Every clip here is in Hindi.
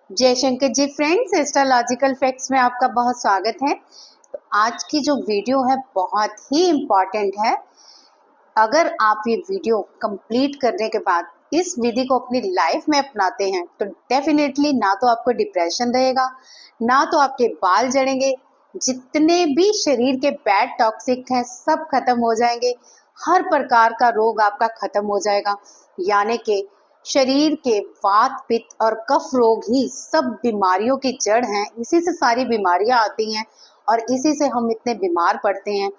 जयशंकर जी फ्रेंड्स, एस्ट्रोलॉजिकल फैक्ट्स में आपका बहुत स्वागत है। तो आज की जो वीडियो है बहुत ही इम्पॉर्टेंट है। अगर आप ये वीडियो कंप्लीट करने के बाद इस विधि को अपनी लाइफ में अपनाते हैं तो डेफिनेटली ना तो आपको डिप्रेशन रहेगा, ना तो आपके बाल झड़ेंगे, जितने भी शरीर के बैड टॉक्सिक हैं सब खत्म हो जाएंगे, हर प्रकार का रोग आपका खत्म हो जाएगा। यानी कि शरीर के वात पित्त और कफ रोग ही सब बीमारियों की जड़ हैं। इसी से सारी बीमारियां आती हैं और इसी से हम इतने बीमार पड़ते हैं।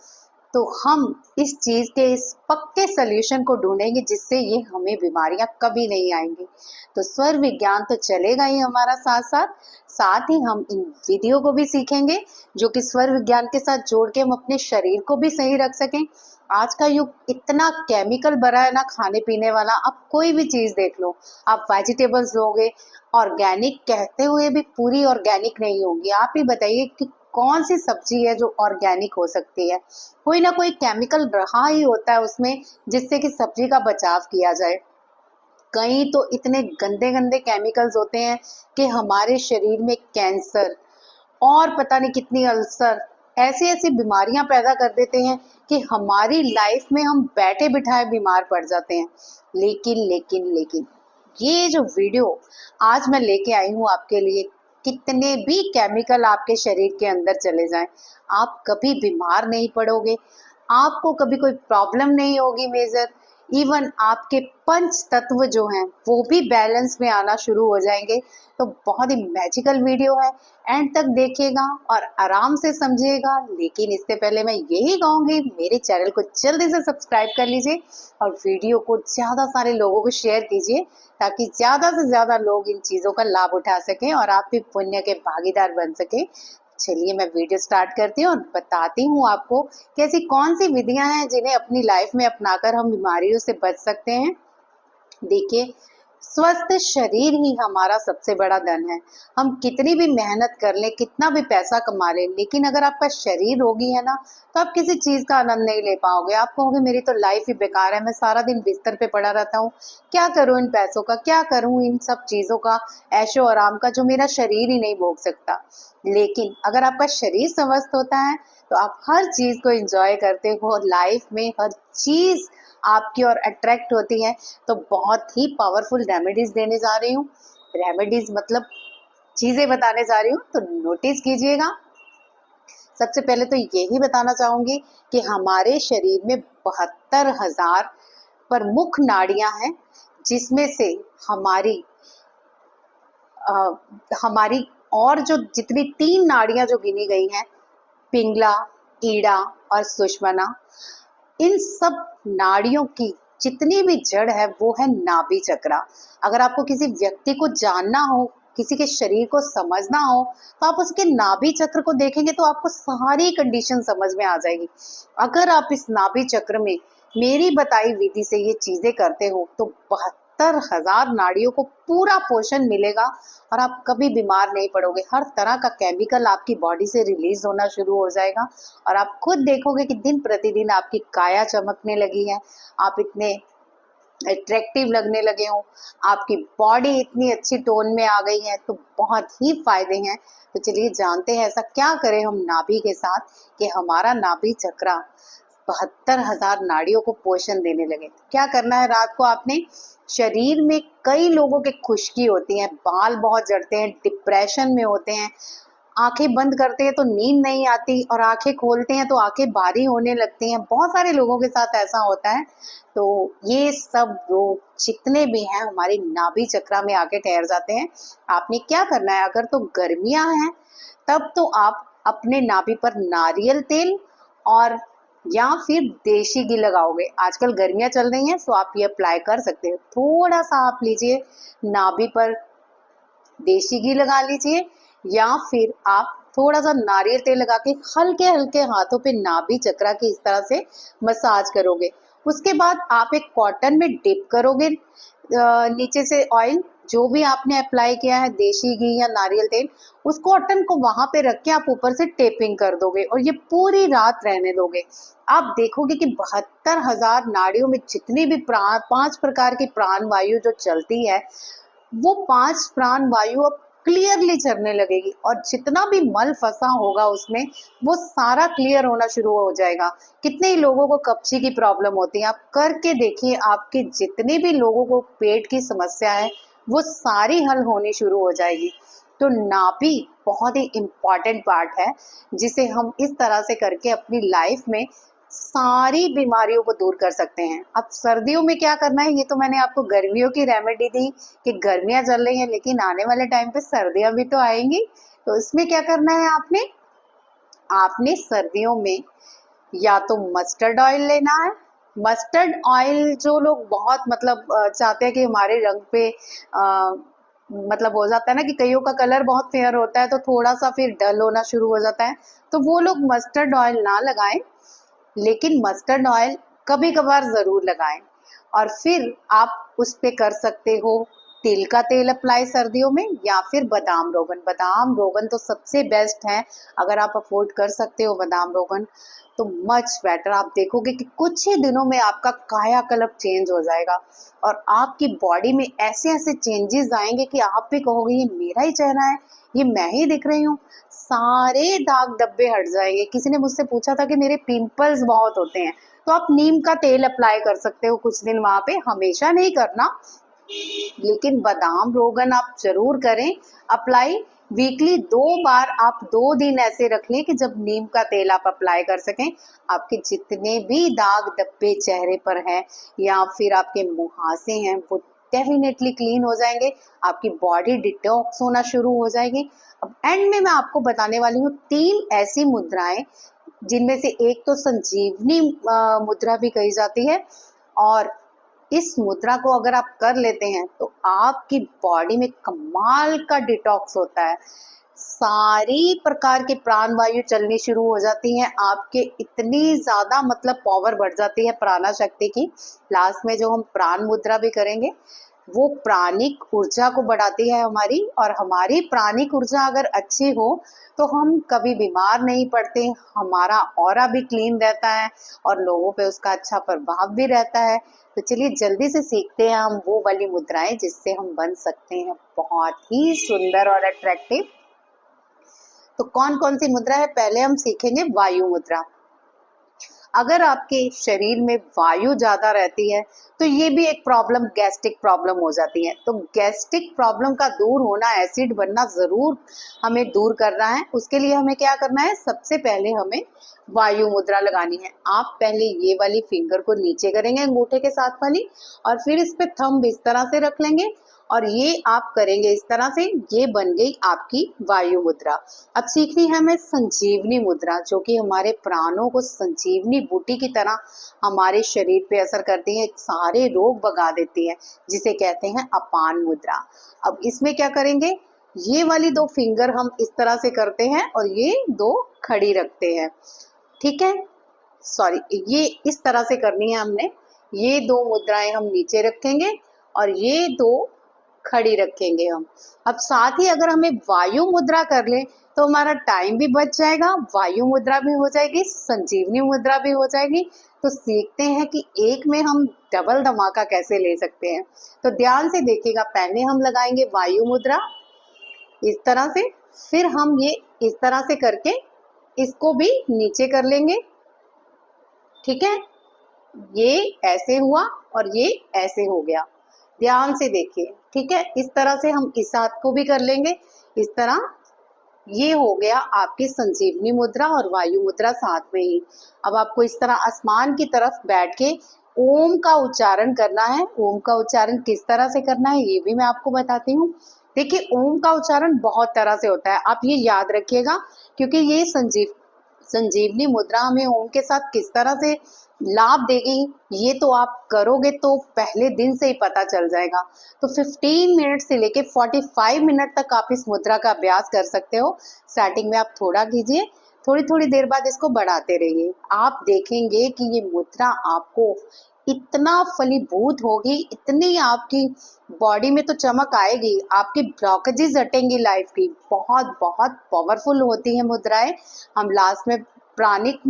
तो हम इस चीज के इस पक्के सोल्यूशन को ढूंढेंगे जिससे ये हमें बीमारियां कभी नहीं आएंगी। तो स्वर विज्ञान तो चलेगा ही हमारा साथ साथ, साथ ही हम इन विधियों को भी सीखेंगे जो कि स्वर विज्ञान के साथ जोड़ के हम अपने शरीर को भी सही रख सकें। आज का युग इतना केमिकल भरा है ना खाने पीने वाला, आप कोई भी चीज देख लो, आप वेजिटेबल्स लोगे ऑर्गेनिक कहते हुए भी पूरी ऑर्गेनिक नहीं होगी। आप ही बताइए कि कौन सी सब्जी है जो ऑर्गेनिक हो सकती है? कोई ना कोई केमिकल रहा ही होता है उसमें जिससे कि सब्जी का बचाव किया जाए। कई तो इतने गंदे गंदे केमिकल्स होते हैं कि हमारे शरीर में कैंसर और पता नहीं कितनी अल्सर, ऐसी ऐसी बीमारियां पैदा कर देते हैं कि हमारी लाइफ में हम बैठे बिठाए बीमार पड़ जाते हैं। लेकिन लेकिन लेकिन ये जो वीडियो आज मैं लेके आई हूँ आपके लिए, कितने भी केमिकल आपके शरीर के अंदर चले जाएं, आप कभी बीमार नहीं पड़ोगे, आपको कभी कोई प्रॉब्लम नहीं होगी मेजर। इवन आपके पंच तत्व जो हैं वो भी बैलेंस में आना शुरू हो जाएंगे। तो बहुत ही मैजिकल वीडियो है, एंड तक देखिएगा और आराम से समझिएगा। लेकिन इससे पहले मैं यही कहूँगी, मेरे चैनल को जल्दी से सब्सक्राइब कर लीजिए और वीडियो को ज़्यादा सारे लोगों को शेयर कीजिए ताकि ज़्यादा से ज़्यादा लोग इन चीज़ों का लाभ उठा सकें और आप भी पुण्य के भागीदार बन सकें। चलिए मैं वीडियो स्टार्ट करती हूँ और बताती हूँ आपको कि ऐसी कौन सी विधियां हैं जिन्हें अपनी लाइफ में अपनाकर हम बीमारियों से बच सकते हैं। देखिए, स्वस्थ शरीर ही हमारा सबसे बड़ा धन है। हम कितनी भी मेहनत कर लें, कितना भी पैसा कमा लें, लेकिन अगर आपका शरीर रोगी है ना तो आप किसी चीज का आनंद नहीं ले पाओगे। आप कहोगे मेरी तो लाइफ ही बेकार है, मैं सारा दिन बिस्तर पे पड़ा रहता हूँ, क्या करूँ इन पैसों का, क्या करूँ इन सब चीजों का, ऐशो आराम का जो मेरा शरीर ही नहीं भोग सकता। लेकिन अगर आपका शरीर स्वस्थ होता है तो आप हर चीज को एंजॉय करते हो, लाइफ में हर चीज आपकी ओर अट्रैक्ट होती है। तो बहुत ही पावरफुल रेमेडीज देने जा रही हूँ, रेमेडीज मतलब चीजें बताने जा रही हूँ, तो नोटिस कीजिएगा। सबसे पहले तो यही बताना चाहूंगी कि हमारे शरीर में 72,000 प्रमुख नाड़ियां हैं, जिसमें से हमारी हमारी और जो जितनी 3 नाड़ियां जो गिनी गई हैं, पिंगला, ईड़ा और सुषुम्ना, इन सब नाड़ियों की जितनी भी जड़ है वो है नाभि चक्रा। अगर आपको किसी व्यक्ति को जानना हो, किसी के शरीर को समझना हो, तो आप उसके नाभि चक्र को देखेंगे तो आपको सारी कंडीशन समझ में आ जाएगी। अगर आप इस नाभि चक्र में मेरी बताई विधि से ये चीजें करते हो तो 72,000 नाड़ियों को पूरा पोषण मिलेगा और आप कभी बीमार नहीं पड़ोगे। हर तरह का केमिकल आपकी बॉडी से रिलीज होना शुरू हो जाएगा और आप खुद देखोगे कि दिन प्रतिदिन आपकी काया चमकने लगी है, आप इतने अट्रैक्टिव लगने लगे हो, आपकी बॉडी इतनी अच्छी टोन में आ गई है। तो बहुत ही फायदे हैं। तो चलिए जानते हैं ऐसा क्या करें हम नाभि के साथ कि हमारा नाभि चक्रा 72,000 नाड़ियों को पोषण देने लगे। क्या करना है, रात को आपने शरीर में कई लोगों के खुश्की होती है, बाल बहुत झड़ते हैं, डिप्रेशन में होते हैं, आंखें बंद करते हैं तो नींद नहीं आती और आंखें खोलते हैं तो आंखें भारी होने लगती हैं। बहुत सारे लोगों के साथ ऐसा होता है। तो ये सब रोग जितने भी हैं हमारी नाभि चक्रा में आके ठहर जाते हैं। आपने क्या करना है, अगर तो गर्मियां हैं तब तो आप अपने नाभि पर नारियल तेल और या फिर देशी घी लगाओगे। आजकल गर्मियां चल रही हैं तो आप ये अप्लाई कर सकते हो। थोड़ा सा आप लीजिए नाभि पर देशी घी लगा लीजिए या फिर आप थोड़ा सा नारियल तेल लगा के हल्के हल्के हाथों पे नाभि चक्रा की इस तरह से मसाज करोगे। उसके बाद आप एक कॉटन में डिप करोगे, नीचे से ऑयल जो भी आपने अप्लाई किया है, देशी घी या नारियल तेल, उस कॉटन को वहां पे रख के आप ऊपर से टेपिंग कर दोगे और ये पूरी रात रहने दोगे। आप देखोगे कि 72,000 नाड़ियों में जितनी भी 5 प्रकार की प्राण वायु जो चलती है, वो 5 प्राण वायु अब क्लियरली झरने लगेगी और जितना भी मल फंसा होगा उसमें वो सारा क्लियर होना शुरू हो जाएगा। कितने ही लोगों को कब्जी की प्रॉब्लम होती है, आप करके देखिए, आपके जितने भी लोगों को पेट की समस्या है वो सारी हल होनी शुरू हो जाएगी। तो नाभि बहुत ही इम्पॉर्टेंट पार्ट है जिसे हम इस तरह से करके अपनी लाइफ में सारी बीमारियों को दूर कर सकते हैं। अब सर्दियों में क्या करना है, ये तो मैंने आपको गर्मियों की रेमेडी दी कि गर्मियां चल रही हैं, लेकिन आने वाले टाइम पे सर्दियां भी तो आएंगी। तो इसमें क्या करना है, आपने आपने सर्दियों में या तो मस्टर्ड ऑयल लेना है। मस्टर्ड ऑयल जो लोग बहुत मतलब चाहते हैं कि हमारे रंग पे मतलब हो जाता है ना कि कईयों का कलर बहुत फेयर होता है तो थोड़ा सा फिर डल होना शुरू हो जाता है, तो वो लोग मस्टर्ड ऑयल ना लगाएं, लेकिन मस्टर्ड ऑयल कभी कभार जरूर लगाएं। और फिर आप उस पे कर सकते हो तिल का तेल अप्लाई सर्दियों में, या फिर बादाम रोगन। बादाम रोगन तो सबसे बेस्ट है, अगर आप अफोर्ड कर सकते हो बादाम रोगन तो मच बेटर। आप देखोगे कि कुछ ही दिनों में आपका कायाकल्प चेंज हो जाएगा और आपकी बॉडी में ऐसे ऐसे चेंजेस आएंगे कि आप भी कहोगे ये मेरा ही चेहरा है, ये मैं ही दिख रही हूँ। सारे दाग धब्बे हट जाएंगे। किसी ने मुझसे पूछा था कि मेरे पिंपल्स बहुत होते हैं, तो आप नीम का तेल अप्लाई कर सकते हो कुछ दिन वहां पे, हमेशा नहीं करना, लेकिन बादाम रोगन आप जरूर करें अप्लाई। वीकली 2 बार आप 2 दिन ऐसे रख लें कि जब नीम का तेल आप अप्लाई कर सकें, आपके जितने भी दाग धब्बे चेहरे पर हैं या फिर आपके मुहासे हैं वो डेफिनेटली क्लीन हो जाएंगे, आपकी बॉडी डिटॉक्स होना शुरू हो जाएगी। अब एंड में मैं आपको बताने वाली हूँ 3 ऐसी मुद्राएं जिनमें से एक तो संजीवनी मुद्रा भी कही जाती है, और इस मुद्रा को अगर आप कर लेते हैं तो आपकी बॉडी में कमाल का डिटॉक्स होता है। सारी प्रकार के प्राण वायु चलनी शुरू हो जाती हैं, आपके इतनी ज्यादा मतलब पावर बढ़ जाती है प्राणा शक्ति की। लास्ट में जो हम प्राण मुद्रा भी करेंगे वो प्राणिक ऊर्जा को बढ़ाती है हमारी, और हमारी प्राणिक ऊर्जा अगर अच्छी हो तो हम कभी बीमार नहीं पड़ते, हमारा ऑरा भी क्लीन रहता है और लोगों पे उसका अच्छा प्रभाव भी रहता है। तो चलिए जल्दी से सीखते हैं हम वो वाली मुद्राएं जिससे हम बन सकते हैं बहुत ही सुंदर और अट्रैक्टिव। तो कौन कौन सी मुद्रा है, पहले हम सीखेंगे वायु मुद्रा। अगर आपके शरीर में वायु ज्यादा रहती है तो ये भी एक प्रॉब्लम, गैस्ट्रिक प्रॉब्लम हो जाती है। तो गैस्ट्रिक प्रॉब्लम का दूर होना, एसिड बनना जरूर हमें दूर करना है। उसके लिए हमें क्या करना है, सबसे पहले हमें वायु मुद्रा लगानी है। आप पहले ये वाली फिंगर को नीचे करेंगे अंगूठे के साथ वाली, और फिर इस पे थंब इस तरह से रख लेंगे और ये आप करेंगे इस तरह से, ये बन गई आपकी वायु मुद्रा। अब सीखनी है हमें संजीवनी मुद्रा, जो कि हमारे प्राणों को संजीवनी बूटी की तरह हमारे शरीर पे असर करती है, सारे रोग भगा देती है, जिसे कहते हैं अपान मुद्रा। अब इसमें क्या करेंगे, ये वाली 2 फिंगर हम इस तरह से करते हैं और ये 2 खड़ी रखते हैं, ठीक है, सॉरी, ये इस तरह से करनी है हमने। ये 2 मुद्राएं हम नीचे रखेंगे और ये 2 खड़ी रखेंगे हम। अब साथ ही अगर हमें वायु मुद्रा कर ले तो हमारा टाइम भी बच जाएगा, वायु मुद्रा भी हो जाएगी, संजीवनी मुद्रा भी हो जाएगी। तो सीखते हैं कि एक में हम डबल धमाका कैसे ले सकते हैं। तो ध्यान से देखिएगा, पहले हम लगाएंगे वायु मुद्रा इस तरह से, फिर हम ये इस तरह से करके इसको भी नीचे कर लेंगे, ठीक है, ये ऐसे हुआ और ये ऐसे हो गया, ध्यान से देखिए, ठीक है। इस तरह से हम इस हाथ को भी कर लेंगे इस तरह, ये हो गया आपकी संजीवनी मुद्रा और वायु मुद्रा साथ में ही। अब आपको इस तरह आसमान की तरफ बैठ के ओम का उच्चारण करना है। ओम का उच्चारण किस तरह से करना है ये भी मैं आपको बताती हूँ। देखिए ओम का उच्चारण बहुत तरह से होता है, आप ये याद रखिएगा, क्योंकि ये संजीवनी मुद्रा हमें ओम के साथ किस तरह से लाभ देगी ये तो आप करोगे तो पहले दिन से ही पता चल जाएगा। तो 15 मिनट से लेके 45 मिनट तक आप इस मुद्रा का अभ्यास कर सकते हो। स्टार्टिंग में आप थोड़ा कीजिए, थोड़ी थोड़ी देर बाद इसको बढ़ाते रहिए, आप देखेंगे कि ये मुद्रा आपको इतना फलीभूत होगी, इतनी आपकी बॉडी में तो चमक आएगी, आपकी ब्लॉकेजेस हटेंगी लाइफ की। बहुत बहुत पावरफुल होती है मुद्राएं। हम लास्ट में प्राणिक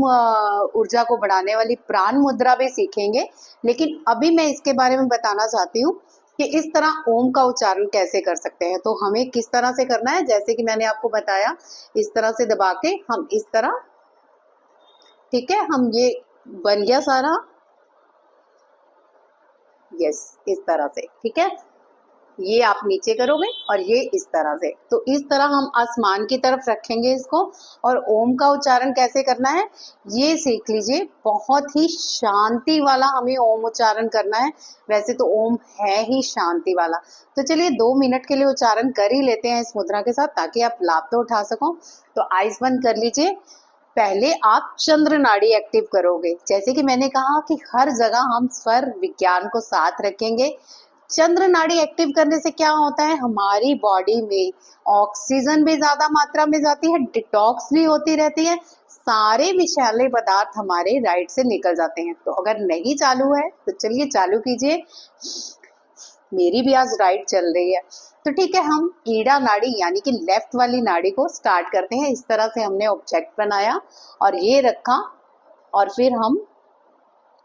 ऊर्जा को बढ़ाने वाली प्राण मुद्रा भी सीखेंगे, लेकिन अभी मैं इसके बारे में बताना चाहती हूँ कि इस तरह ओम का उच्चारण कैसे कर सकते हैं। तो हमें किस तरह से करना है, जैसे कि मैंने आपको बताया, इस तरह से दबा के हम इस तरह, ठीक है, हम ये बन गया सारा, यस, इस तरह से, ठीक है। ये आप नीचे करोगे और ये इस तरह से, तो इस तरह हम आसमान की तरफ रखेंगे इसको। और ओम का उच्चारण कैसे करना है ये सीख लीजिए। बहुत ही शांति वाला हमें ओम उच्चारण करना है। वैसे तो ओम है ही शांति वाला। तो चलिए 2 मिनट के लिए उच्चारण कर ही लेते हैं इस मुद्रा के साथ, ताकि आप लाभ तो उठा सको। तो आइज बंद कर लीजिए। पहले आप चंद्र नाड़ी एक्टिव करोगे। जैसे कि मैंने कहा कि हर जगह हम स्वर विज्ञान को साथ रखेंगे। चंद्र नाड़ी एक्टिव करने से क्या होता है, हमारी बॉडी में ऑक्सीजन भी ज्यादा मात्रा में जाती है, डिटॉक्स भी होती रहती है, सारे विषैले पदार्थ हमारे राइट से निकल जाते हैं। तो अगर नहीं चालू है तो चलिए चालू कीजिए। मेरी भी आज राइट चल रही है। तो ठीक है, हम ईड़ा नाड़ी यानी कि लेफ्ट वाली नाड़ी को स्टार्ट करते हैं। इस तरह से हमने ऑब्जेक्ट बनाया और ये रखा, और फिर हम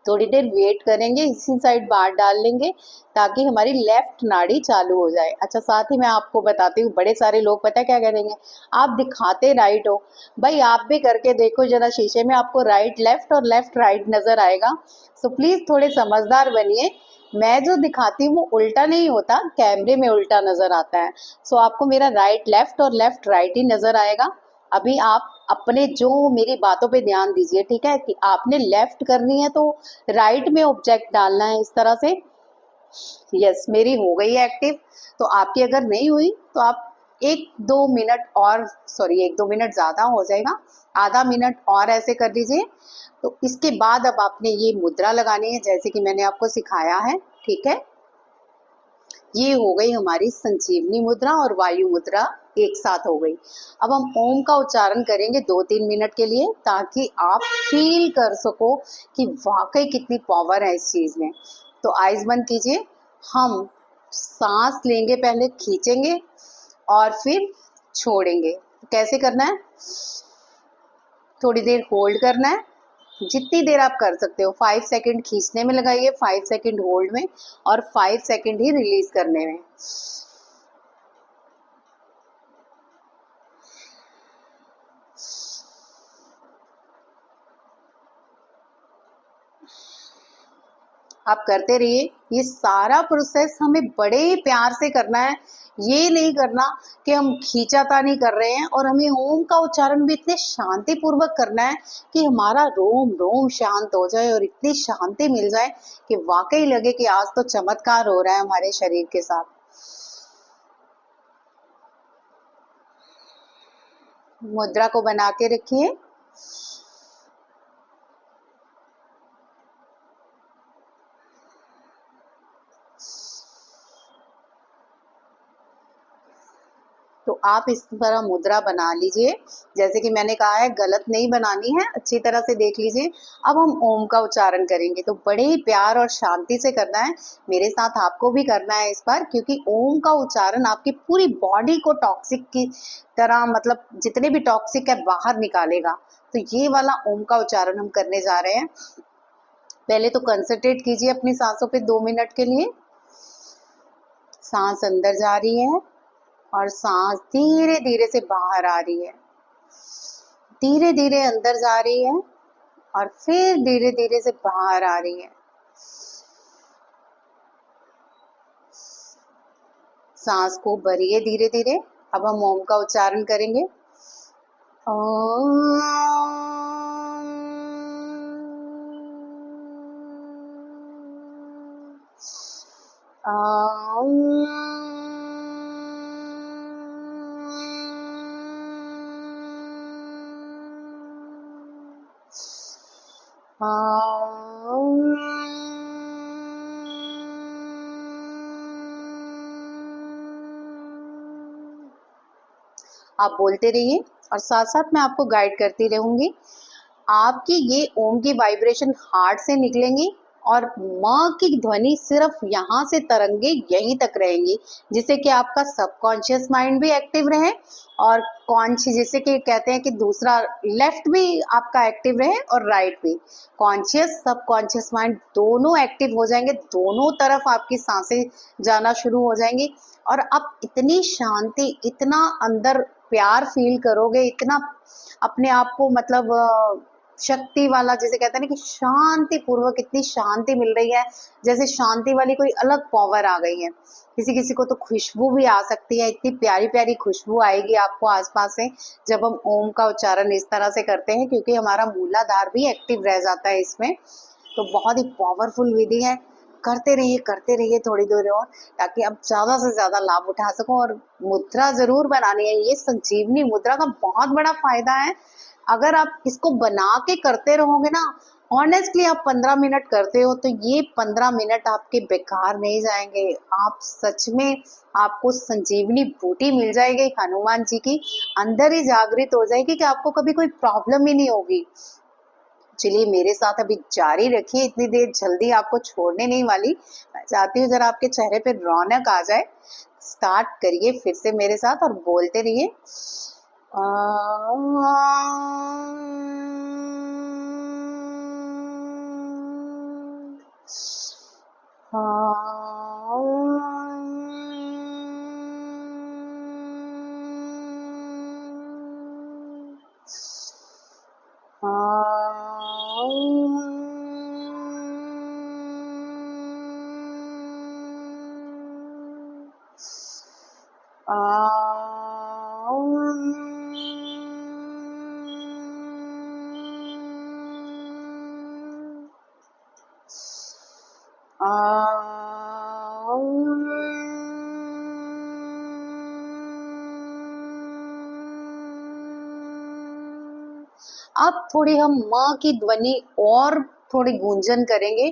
थोड़ी देर वेट करेंगे, इसी साइड बार डाल लेंगे ताकि हमारी लेफ्ट नाड़ी चालू हो जाए। अच्छा, साथ ही मैं आपको बताती हूँ, बड़े सारे लोग पता है क्या करेंगे, आप दिखाते राइट हो, भाई आप भी करके देखो जरा शीशे में, आपको राइट लेफ्ट और लेफ्ट राइट नजर आएगा। सो प्लीज थोड़े समझदार बनिए। मैं जो दिखाती हूँ वो उल्टा नहीं होता, कैमरे में उल्टा नजर आता है। सो आपको मेरा राइट लेफ्ट और लेफ्ट राइट ही नजर आएगा। अभी आप अपने जो मेरी बातों पे ध्यान दीजिए, ठीक है, कि आपने लेफ्ट करनी है तो राइट में ऑब्जेक्ट डालना है इस तरह से। यस, मेरी हो गई है एक्टिव। तो आपकी अगर नहीं हुई तो आप 1-2 मिनट और, सॉरी 1-2 मिनट ज्यादा हो जाएगा, आधा मिनट और ऐसे कर लीजिए। तो इसके बाद अब आपने ये मुद्रा लगानी है जैसे कि मैंने आपको सिखाया है, ठीक है। ये हो गई हमारी संजीवनी मुद्रा और वायु मुद्रा एक साथ हो गई। अब हम ओम का उच्चारण करेंगे 2-3 मिनट के लिए, ताकि आप फील कर सको कि वाकई कितनी पावर है इस चीज में। तो आइज बंद कीजिए। हम सांस लेंगे, पहले खींचेंगे और फिर छोड़ेंगे। कैसे करना है, थोड़ी देर होल्ड करना है, जितनी देर आप कर सकते हो। 5 सेकंड खींचने में लगाइए, 5 सेकंड होल्ड में, और 5 सेकंड ही रिलीज करने में। आप करते रहिए। ये सारा प्रोसेस हमें बड़े प्यार से करना है। ये नहीं करना कि हम खींचातानी कर रहे हैं, और हमें ओम का उच्चारण भी इतने शांति पूर्वक करना है कि हमारा रोम रोम शांत हो जाए और इतनी शांति मिल जाए कि वाकई लगे कि आज तो चमत्कार हो रहा है हमारे शरीर के साथ। मुद्रा को बना के रखिए। तो आप इस तरह मुद्रा बना लीजिए। जैसे कि मैंने कहा है, गलत नहीं बनानी है, अच्छी तरह से देख लीजिए। अब हम ओम का उच्चारण करेंगे तो बड़े ही प्यार और शांति से करना है। मेरे साथ आपको भी करना है इस बार, क्योंकि ओम का उच्चारण आपकी पूरी बॉडी को टॉक्सिक की तरह, मतलब जितने भी टॉक्सिक है बाहर निकालेगा। तो ये वाला ओम का उच्चारण हम करने जा रहे हैं। पहले तो कंसंट्रेट कीजिए अपनी सांसों पे 2 मिनट के लिए। सांस अंदर जा रही है और सांस धीरे धीरे से बाहर आ रही है, धीरे धीरे अंदर जा रही है और फिर धीरे धीरे से बाहर आ रही है। सांस को भरिए धीरे धीरे। अब हम ओम का उच्चारण करेंगे। ओम। आप बोलते रहिए और साथ साथ मैं आपको गाइड करती रहूंगी। आपकी ये ओम की वाइब्रेशन हार्ट से निकलेंगी और म की ध्वनि सिर्फ यहाँ से तरंगे यहीं तक रहेंगी, जिससे कि आपका सबकॉन्शियस माइंड भी एक्टिव रहे और कॉन्शियस, जिसे कि कहते हैं कि दूसरा लेफ्ट भी आपका एक्टिव रहे और राइट भी। कॉन्शियस सबकॉन्शियस माइंड दोनों एक्टिव हो जाएंगे, दोनों तरफ आपकी सांसें जाना शुरू हो जाएंगी और आप इतनी शांति, इतना अंदर प्यार फील करोगे, इतना अपने आप को मतलब शक्ति वाला, जैसे कहते हैं ना कि शांति पूर्वक, इतनी शांति मिल रही है, जैसे शांति वाली कोई अलग पावर आ गई है। किसी किसी को तो खुशबू भी आ सकती है, इतनी प्यारी प्यारी खुशबू आएगी आपको आसपास से जब हम ओम का उच्चारण इस तरह से करते हैं, क्योंकि हमारा मूलाधार भी एक्टिव रह जाता है इसमें। तो बहुत ही पावरफुल विधि है, करते रहिए थोड़ी देर और, ताकि आप ज्यादा से ज्यादा लाभ उठा सको। और मुद्रा जरूर बनानी है, ये संजीवनी मुद्रा का बहुत बड़ा फायदा है। अगर आप इसको बना के करते रहोगे ना, ऑनेस्टली आप 15 मिनट करते हो तो ये 15 मिनट आपके बेकार नहीं जाएंगे। आप सच में, आपको संजीवनी बूटी मिल जाएगी हनुमान जी की, अंदर ही जागृत हो जाएगी कि आपको कभी कोई प्रॉब्लम ही नहीं होगी। चलिए मेरे साथ अभी जारी रखिए, इतनी देर जल्दी आपको छोड़ने नहीं वाली। मैं चाहती हूँ जरा आपके चेहरे पे रौनक आ जाए। स्टार्ट करिए फिर से मेरे साथ और बोलते रहिए। अब थोड़ी हम माँ की ध्वनि और थोड़ी गूंजन करेंगे,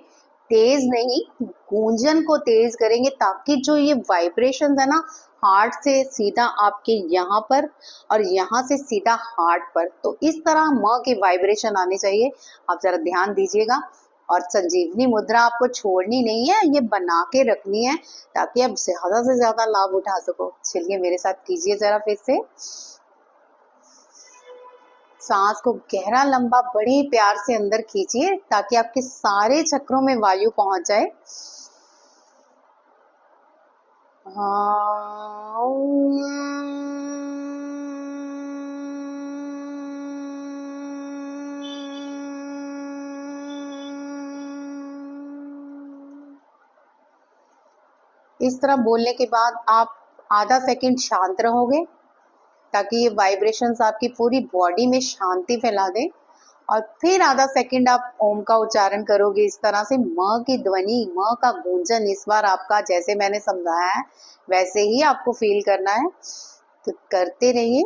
तेज नहीं, गूंजन को तेज करेंगे, ताकि जो ये वाइब्रेशन है ना, हार्ट से सीधा आपके यहाँ पर और यहाँ से सीधा हार्ट पर, तो इस तरह माँ की वाइब्रेशन आनी चाहिए। आप जरा ध्यान दीजिएगा। और संजीवनी मुद्रा आपको छोड़नी नहीं है, ये बना के रखनी है ताकि आप ज्यादा से ज्यादा लाभ उठा सको। चलिए मेरे साथ कीजिए जरा फिर से। सांस को गहरा लंबा बड़े प्यार से अंदर खींचिए ताकि आपके सारे चक्रों में वायु पहुंच जाए। इस तरह बोलने के बाद आप आधा सेकंड शांत रहोगे ताकि ये वाइब्रेशंस आपकी पूरी बॉडी में शांति फैला दे, और फिर आधा सेकंड आप ओम का उच्चारण करोगे इस तरह से। म की ध्वनि, म का गूंजन इस बार आपका, जैसे मैंने समझाया है वैसे ही आपको फील करना है, तो करते रहिए।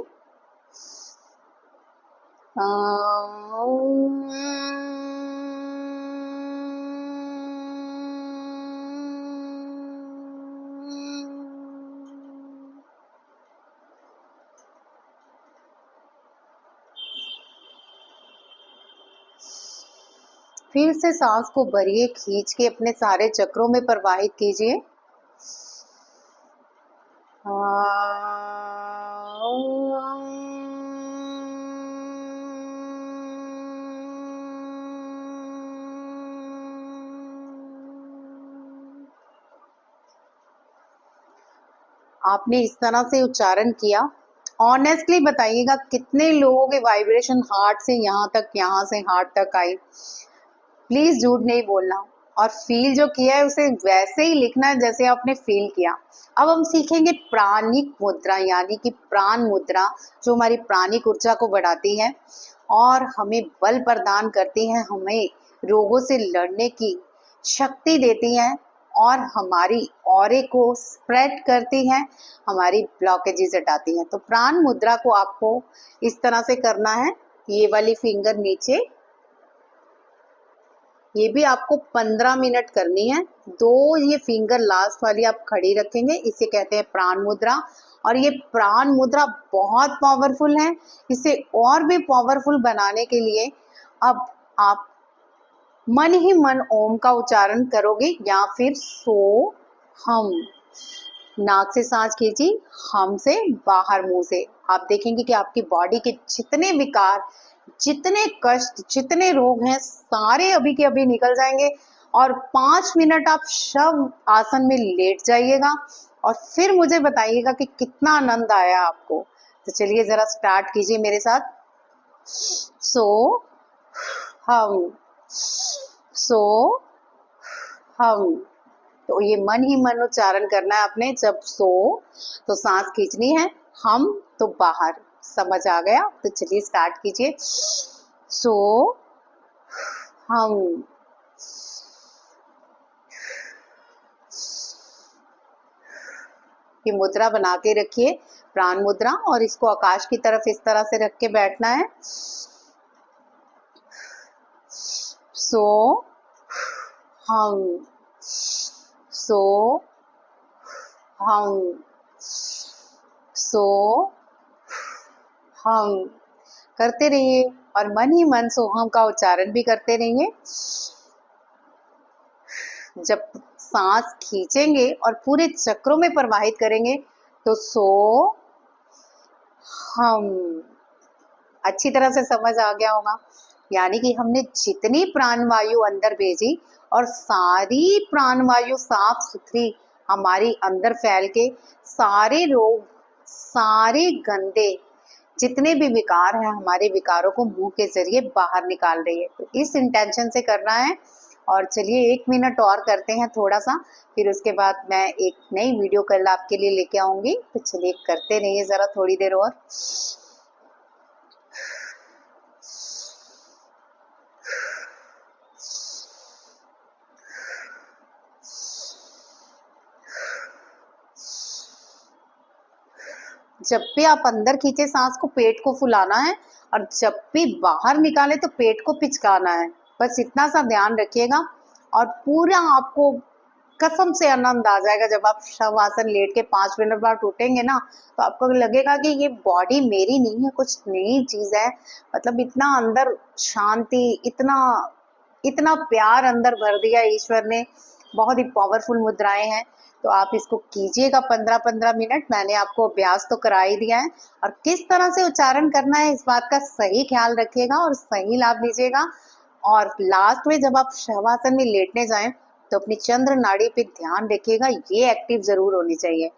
फिर से सांस को भरिए, खींच के अपने सारे चक्रों में प्रवाहित कीजिए। आपने इस तरह से उच्चारण किया, ऑनेस्टली बताइएगा कितने लोगों के वाइब्रेशन हार्ट से यहाँ तक, यहाँ से हार्ट तक आई। प्लीज झूठ नहीं बोलना, और फील जो किया है उसे वैसे ही लिखना है जैसे आपने फील किया। अब हम सीखेंगे प्राणिक मुद्रा, यानी कि प्राण मुद्रा, जो हमारी प्राणिक ऊर्जा को बढ़ाती है और हमें बल प्रदान करती है, हमें रोगों से लड़ने की शक्ति देती है और हमारी ऑरे को स्प्रेड करती है, हमारी ब्लॉकेजेस हटाती है। तो प्राण मुद्रा को आपको इस तरह से करना है, ये वाली फिंगर नीचे, ये भी आपको 15 मिनट करनी है। दो ये फिंगर लास्ट वाली आप खड़ी रखेंगे, इसे कहते हैं प्राण मुद्रा। और ये प्राण मुद्रा बहुत पावरफुल है। इसे और भी पावरफुल बनाने के लिए अब आप मन ही मन ओम का उच्चारण करोगे या फिर सो हम। नाक से सांस खींची, हम से बाहर मुंह से। आप देखेंगे कि आपकी बॉडी के जितने विकार, जितने कष्ट, जितने रोग हैं, सारे अभी के अभी निकल जाएंगे। और 5 मिनट आप शव आसन में लेट जाइएगा और फिर मुझे बताइएगा कि कितना आनंद आया आपको। तो चलिए जरा स्टार्ट कीजिए मेरे साथ। सो हम, सो हम। तो ये मन ही मन उच्चारण करना है आपने। जब सो तो सांस खींचनी है, हम तो बाहर। समझ आ गया? तो चलिए स्टार्ट कीजिए। सो हम, ये मुद्रा बना के रखिए, प्राण मुद्रा, और इसको आकाश की तरफ इस तरह से रख के बैठना है। सो हम, सो हम, सो हम। करते रहिए और मन ही मन सोहम का उच्चारण भी करते रहिए। जब सांस खींचेंगे और पूरे चक्रों में प्रवाहित करेंगे तो सो हम। अच्छी तरह से समझ आ गया होगा। यानी कि हमने जितनी प्राणवायु अंदर भेजी और सारी प्राणवायु साफ सुथरी हमारी अंदर फैल के सारे रोग, सारे गंदे जितने भी विकार हैं, हमारे विकारों को मुंह के जरिए बाहर निकाल रही है। तो इस इंटेंशन से करना है। और चलिए 1 मिनट और करते हैं थोड़ा सा, फिर उसके बाद मैं एक नई वीडियो कल आपके लिए लेके आऊंगी। तो चलिए करते रहिए जरा थोड़ी देर और। जब भी आप अंदर खींचे सांस को, पेट को फुलाना है, और जब भी बाहर निकाले तो पेट को पिचकाना है। बस इतना सा ध्यान रखिएगा और पूरा आपको कसम से आनंद आ जाएगा। जब आप शवासन लेट के 5 मिनट बाद उठेंगे ना, तो आपको लगेगा कि ये बॉडी मेरी नहीं है, कुछ नई चीज है। मतलब इतना अंदर शांति, इतना इतना प्यार अंदर भर दिया ईश्वर ने। बहुत ही पावरफुल मुद्राएं हैं। तो आप इसको कीजिएगा 15-15 मिनट। मैंने आपको अभ्यास तो करा ही दिया है, और किस तरह से उच्चारण करना है इस बात का सही ख्याल रखिएगा और सही लाभ लीजिएगा। और लास्ट में जब आप शवासन में लेटने जाएं तो अपनी चंद्र नाड़ी पे ध्यान रखिएगा, ये एक्टिव जरूर होनी चाहिए।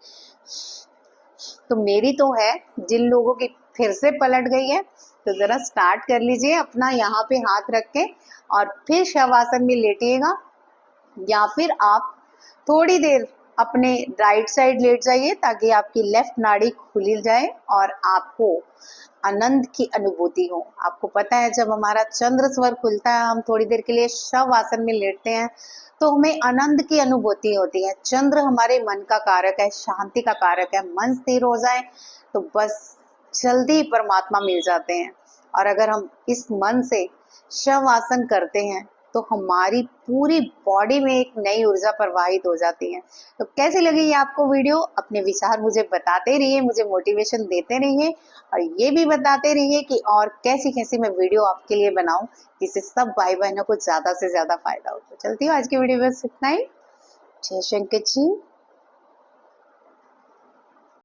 तो मेरी तो है, जिन लोगों की फिर से पलट गई है तो जरा स्टार्ट कर लीजिए अपना यहाँ पे हाथ रख के, और फिर शवासन में लेटिएगा। या फिर आप थोड़ी देर अपने राइट साइड लेट जाइए ताकि आपकी लेफ्ट नाड़ी खुली जाए और आपको आनंद की अनुभूति हो। आपको पता है जब हमारा चंद्र स्वर खुलता है, हम थोड़ी देर के लिए शव आसन में लेटते हैं तो हमें आनंद की अनुभूति होती है। चंद्र हमारे मन का कारक है, शांति का कारक है। मन स्थिर हो जाए तो बस जल्दी परमात्मा मिल जाते हैं। और अगर हम इस मन से शव आसन करते हैं तो हमारी पूरी बॉडी में एक नई ऊर्जा प्रवाहित हो जाती है। तो कैसी लगी ये आपको वीडियो? अपने विचार मुझे बताते रहिए, मुझे मोटिवेशन देते रहिए, और ये भी बताते रहिए कि और कैसी कैसी मैं वीडियो आपके लिए बनाऊं जिससे सब भाई बहनों को ज्यादा से ज्यादा फायदा हो। तो चलती हूँ, आज की वीडियो में इतना ही। जय शंकर जी।